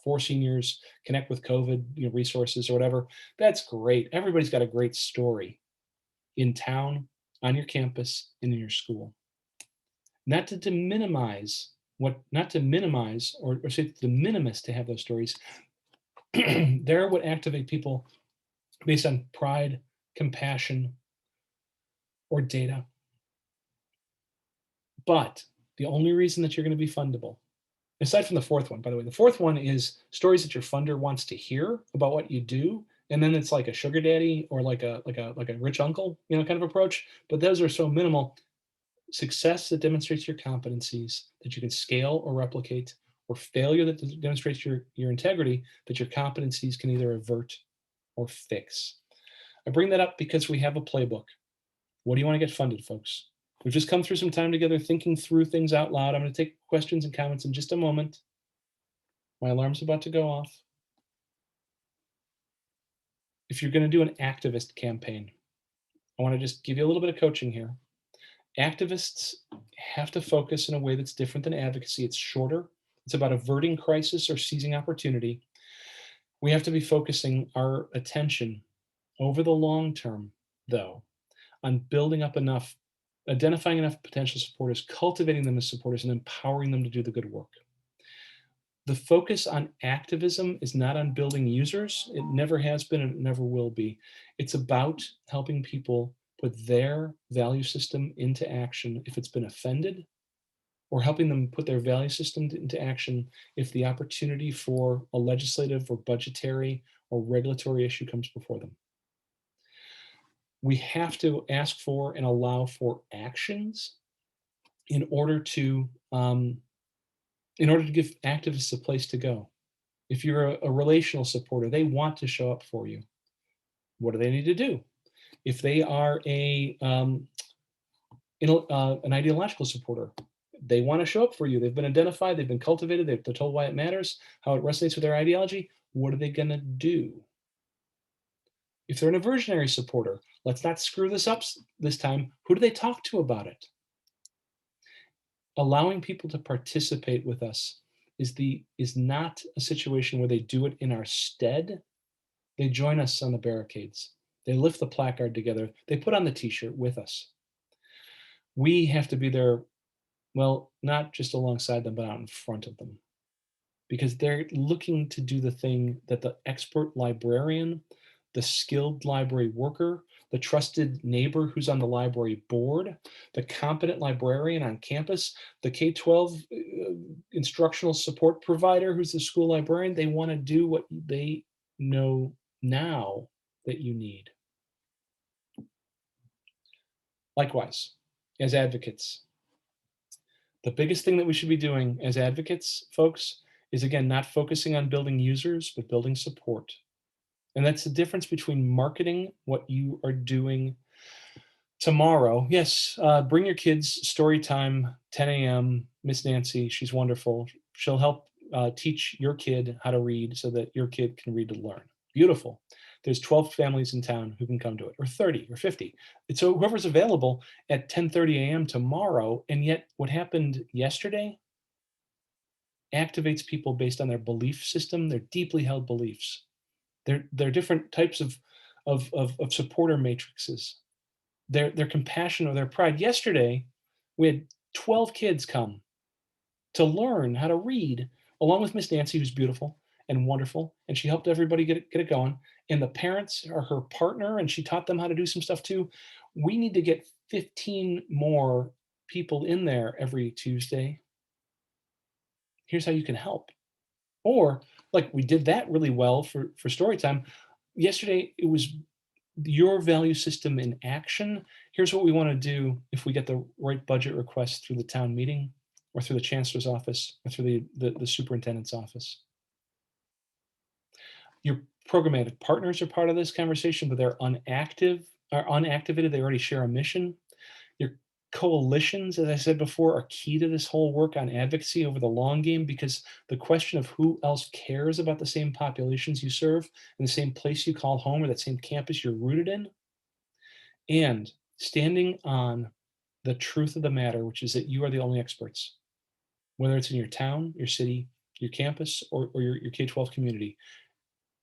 4 seniors connect with COVID resources or whatever. That's great. Everybody's got a great story in town, on your campus, and in your school. Not to minimize or say the minimus to have those stories. They're what activate people based on pride, compassion, or data. But the only reason that you're going to be fundable, aside from the 4th one, by the way, the 4th one is stories that your funder wants to hear about what you do. And then it's like a sugar daddy or like a rich uncle, kind of approach. But those are so minimal. Success that demonstrates your competencies that you can scale or replicate, or failure that demonstrates your integrity that your competencies can either avert or fix. I bring that up because we have a playbook. What do you want to get funded, folks? We've just come through some time together thinking through things out loud. I'm going to take questions and comments in just a moment. My alarm's about to go off. If you're going to do an activist campaign, I want to just give you a little bit of coaching here. Activists have to focus in a way that's different than advocacy. It's shorter. It's about averting crisis or seizing opportunity. We have to be focusing our attention over the long term, though, on building up enough, identifying enough potential supporters, cultivating them as supporters, and empowering them to do the good work. The focus on activism is not on building users. It never has been and it never will be. It's about helping people put their value system into action if it's been offended, or helping them put their value system into action if the opportunity for a legislative or budgetary or regulatory issue comes before them. We have to ask for and allow for actions in order to give activists a place to go. If you're a relational supporter, they want to show up for you. What do they need to do? If they are an ideological supporter, they want to show up for you. They've been identified, they've been cultivated, they're told why it matters, how it resonates with their ideology. What are they going to do? If they're an aversionary supporter, let's not screw this up this time. Who do they talk to about it? Allowing people to participate with us is not a situation where they do it in our stead. They join us on the barricades. They lift the placard together. They put on the t-shirt with us. We have to be there, well, not just alongside them, but out in front of them, because they're looking to do the thing that the expert librarian, the skilled library worker, the trusted neighbor who's on the library board, the competent librarian on campus, the K-12 instructional support provider who's the school librarian, they want to do what they know now that you need. Likewise, as advocates, the biggest thing that we should be doing as advocates, folks, is again, not focusing on building users, but building support. And that's the difference between marketing what you are doing tomorrow. Yes, bring your kids, story time, 10 a.m., Miss Nancy, she's wonderful. She'll help teach your kid how to read so that your kid can read to learn. Beautiful. There's 12 families in town who can come to it, or 30 or 50. And so whoever's available at 10:30 a.m. tomorrow, and yet what happened yesterday activates people based on their belief system, their deeply held beliefs. They're different types of supporter matrices. Their compassion or their pride. Yesterday, we had 12 kids come to learn how to read, along with Miss Nancy, who's beautiful and wonderful, and she helped everybody get it going. And the parents are her partner, and she taught them how to do some stuff too. We need to get 15 more people in there every Tuesday. Here's how you can help. Or like we did that really well for story time. Yesterday, it was your value system in action. Here's what we want to do if we get the right budget request through the town meeting or through the chancellor's office or through the superintendent's office. Your programmatic partners are part of this conversation, but they're unactivated. They already share a mission. Your coalitions, as I said before, are key to this whole work on advocacy over the long game, because the question of who else cares about the same populations you serve in the same place you call home or that same campus you're rooted in, and standing on the truth of the matter, which is that you are the only experts, whether it's in your town, your city, your campus, or your K-12 community.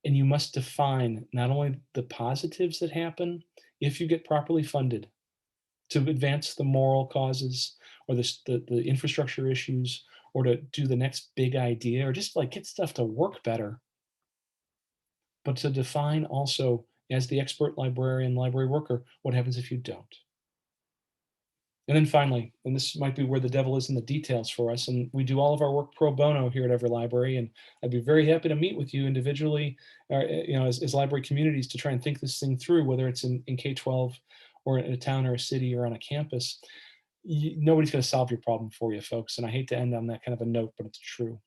And you must define not only the positives that happen if you get properly funded to advance the moral causes or the infrastructure issues, or to do the next big idea, or just like get stuff to work better, but to define also as the expert librarian, library worker, what happens if you don't. And then finally, and this might be where the devil is in the details for us, and we do all of our work pro bono here at EveryLibrary, and I'd be very happy to meet with you individually, or, as library communities, to try and think this thing through, whether it's in K-12 or in a town or a city or on a campus. Nobody's going to solve your problem for you, folks, and I hate to end on that kind of a note, but it's true.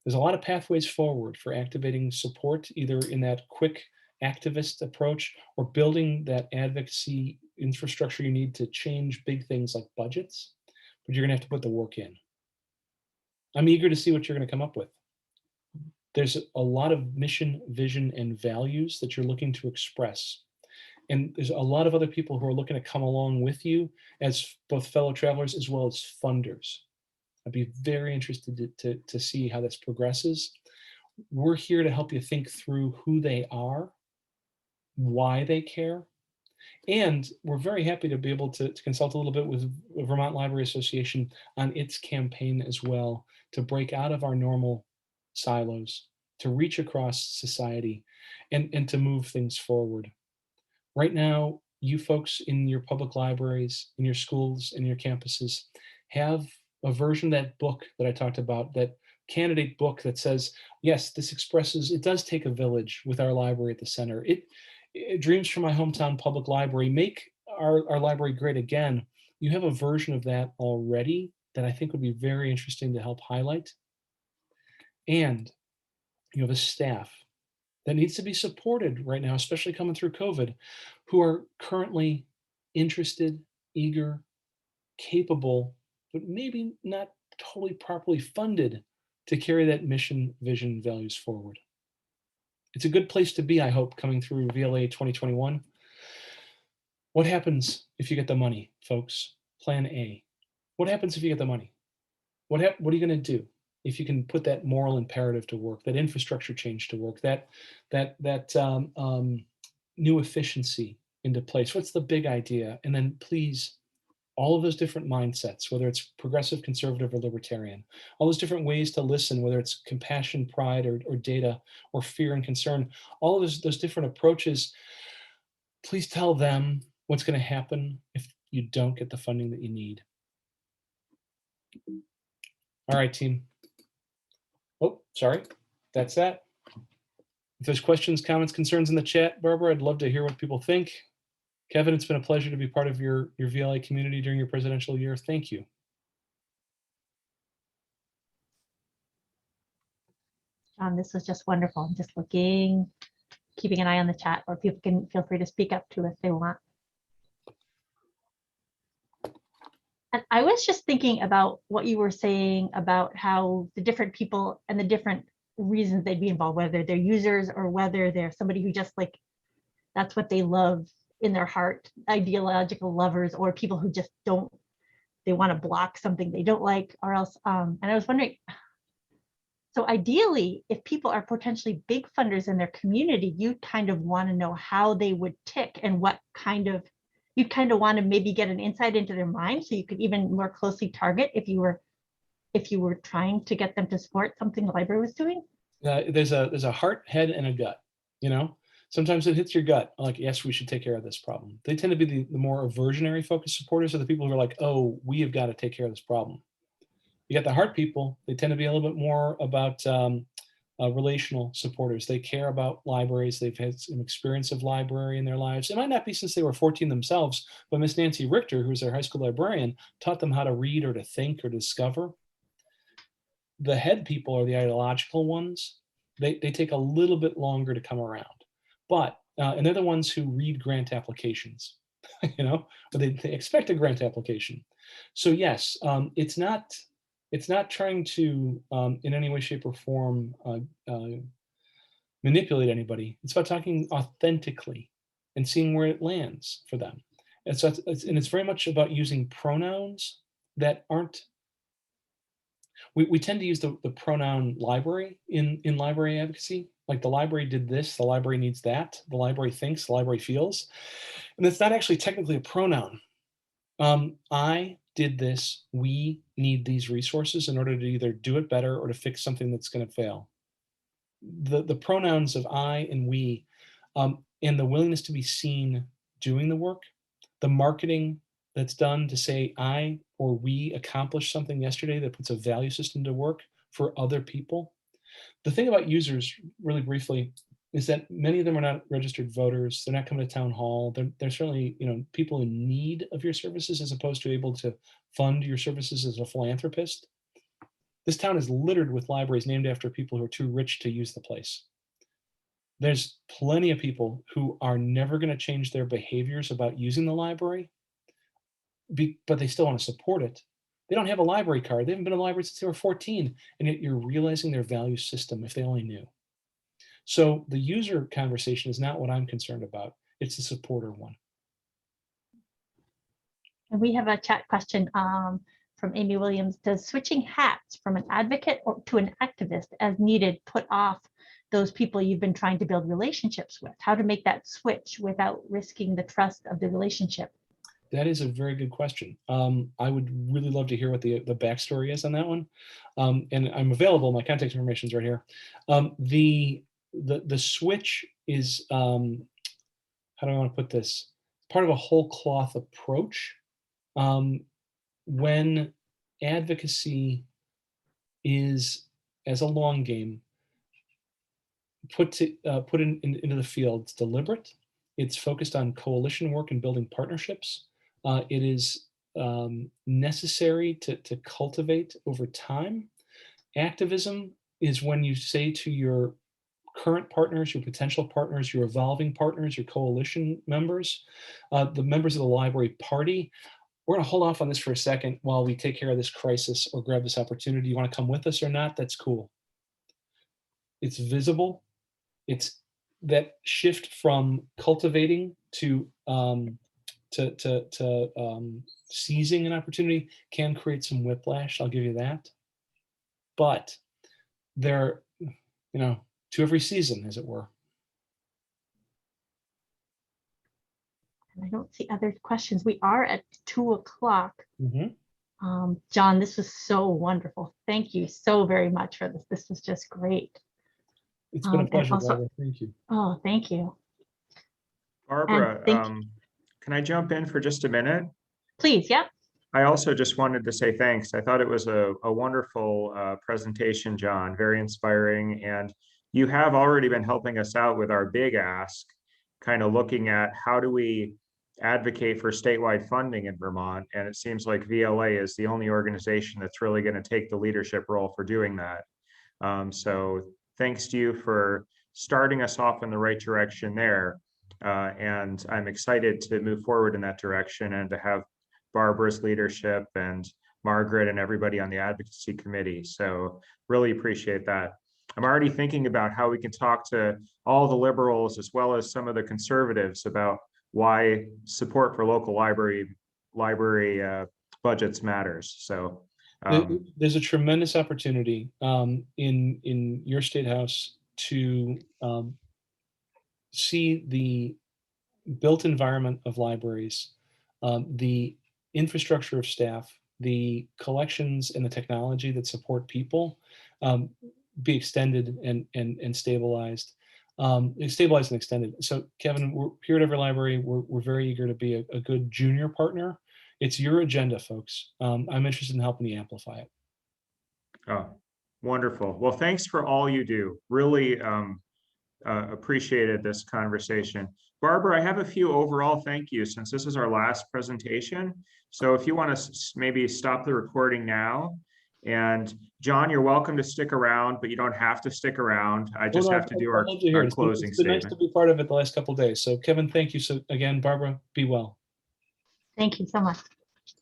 There's a lot of pathways forward for activating support, either in that quick activist approach or building that advocacy infrastructure you need to change big things like budgets, but you're going to have to put the work in. I'm eager to see what you're going to come up with. There's a lot of mission, vision, and values that you're looking to express. And there's a lot of other people who are looking to come along with you as both fellow travelers as well as funders. I'd be very interested to see how this progresses. We're here to help you think through who they are, why they care, and we're very happy to be able to consult a little bit with the Vermont Library Association on its campaign as well, to break out of our normal silos, to reach across society, and to move things forward. Right now, you folks in your public libraries, in your schools, in your campuses, have a version of that book that I talked about, that candidate book that says, yes, this expresses, it does take a village with our library at the center. Dreams from my hometown public library, make our library great again. You have a version of that already that I think would be very interesting to help highlight. And you have a staff that needs to be supported right now, especially coming through COVID, who are currently interested, eager, capable, but maybe not totally properly funded to carry that mission, vision, values forward. It's a good place to be, I hope, coming through VLA 2021. What happens if you get the money, folks? Plan A. What happens if you get the money? What are you going to do if you can put that moral imperative to work, that infrastructure change to work, that new efficiency into place? What's the big idea? And then please, all of those different mindsets, whether it's progressive, conservative, or libertarian, all those different ways to listen, whether it's compassion, pride, or data, or fear and concern, all of those different approaches, please tell them what's going to happen if you don't get the funding that you need. All right, team. Oh, sorry. That's that. If there's questions, comments, concerns in the chat, Barbara, I'd love to hear what people think. Kevin, it's been a pleasure to be part of your VLA community during your presidential year. Thank you. John, this was just wonderful. I'm just looking, keeping an eye on the chat, or people can feel free to speak up too if they want. And I was just thinking about what you were saying about how the different people and the different reasons they'd be involved, whether they're users or whether they're somebody who just like, that's what they love in their heart, ideological lovers, or people who just don't, they want to block something they don't like, or else. And I was wondering, so ideally, if people are potentially big funders in their community, you kind of want to know how they would tick and what kind of, you kind of want to maybe get an insight into their mind, so you could even more closely target if you were trying to get them to support something the library was doing. There's a heart, head, and a gut. You know, sometimes it hits your gut, like, yes, we should take care of this problem. They tend to be the more aversionary focused supporters, are the people who are like, oh, we have got to take care of this problem. You got the heart people, they tend to be a little bit more about relational supporters. They care about libraries. They've had some experience of library in their lives. It might not be since they were 14 themselves, but Miss Nancy Richter, who's their high school librarian, taught them how to read or to think or discover. The head people are the ideological ones. They take a little bit longer to come around, but and they're the ones who read grant applications, you know, or they expect a grant application. So yes, it's not trying to in any way, shape, or form manipulate anybody. It's about talking authentically and seeing where it lands for them. And so it's very much about using pronouns that aren't. We tend to use the pronoun library in library advocacy. Like, the library did this, the library needs that, the library thinks, the library feels. And it's not actually technically a pronoun. I did this, we need these resources in order to either do it better or to fix something that's going to fail. The pronouns of I and we, and the willingness to be seen doing the work, the marketing that's done to say I or we accomplished something yesterday that puts a value system to work for other people. The thing about users, really briefly, is that many of them are not registered voters. They're not coming to town hall. They're certainly, you know, people in need of your services, as opposed to able to fund your services as a philanthropist. This town is littered with libraries named after people who are too rich to use the place. There's plenty of people who are never going to change their behaviors about using the library, but they still want to support it They don't have a library card. They haven't been in a library since they were 14, and yet you're realizing their value system if they only knew. So the user conversation is not what I'm concerned about. It's the supporter one. And we have a chat question from Amy Williams. Does switching hats from an advocate to an activist as needed put off those people you've been trying to build relationships with? How to make that switch without risking the trust of the relationship? That is a very good question. I would really love to hear what the backstory is on that one. And I'm available. My contact information is right here. The switch is, how do I want to put this? Part of a whole cloth approach. When advocacy is, as a long game, put into the field, it's deliberate. It's focused on coalition work and building partnerships. It is necessary to cultivate over time. Activism is when you say to your current partners, your potential partners, your evolving partners, your coalition members, the members of the library party, we're going to hold off on this for a second while we take care of this crisis or grab this opportunity. You want to come with us or not? That's cool. It's visible. It's that shift from cultivating to seizing an opportunity can create some whiplash. I'll give you that. But there, to every season, as it were. And I don't see other questions. We are at 2 o'clock. Mm-hmm. John, this was so wonderful. Thank you so very much for this. This was just great. It's been a pleasure, also, Barbara. Thank you. Oh, thank you. Barbara, can I jump in for just a minute? Please, yep. I also just wanted to say thanks. I thought it was a wonderful presentation, John, very inspiring. And you have already been helping us out with our big ask, kind of looking at how do we advocate for statewide funding in Vermont. And it seems like VLA is the only organization that's really going to take the leadership role for doing that. So thanks to you for starting us off in the right direction there. And I'm excited to move forward in that direction and to have Barbara's leadership and Margaret and everybody on the advocacy committee. So really appreciate that. I'm already thinking about how we can talk to all the liberals as well as some of the conservatives about why support for local library budgets matters. So there's a tremendous opportunity in your state house to see the built environment of libraries, the infrastructure of staff, the collections and the technology that support people be extended and stabilized. Stabilized and extended. So Kevin, we're here at EveryLibrary. We're very eager to be a good junior partner. It's your agenda, folks. I'm interested in helping you amplify it. Oh, wonderful. Well, thanks for all you do. Really appreciated this conversation. Barbara, I have a few overall thank yous since this is our last presentation. So if you want to maybe stop the recording now. And John, you're welcome to stick around, but you don't have to stick around. I just have to do our closing It's been statement. nice to be part of it the last couple of days. So Kevin, thank you. So again, Barbara, be well. Thank you so much.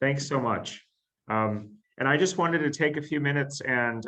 Thanks so much. And I just wanted to take a few minutes and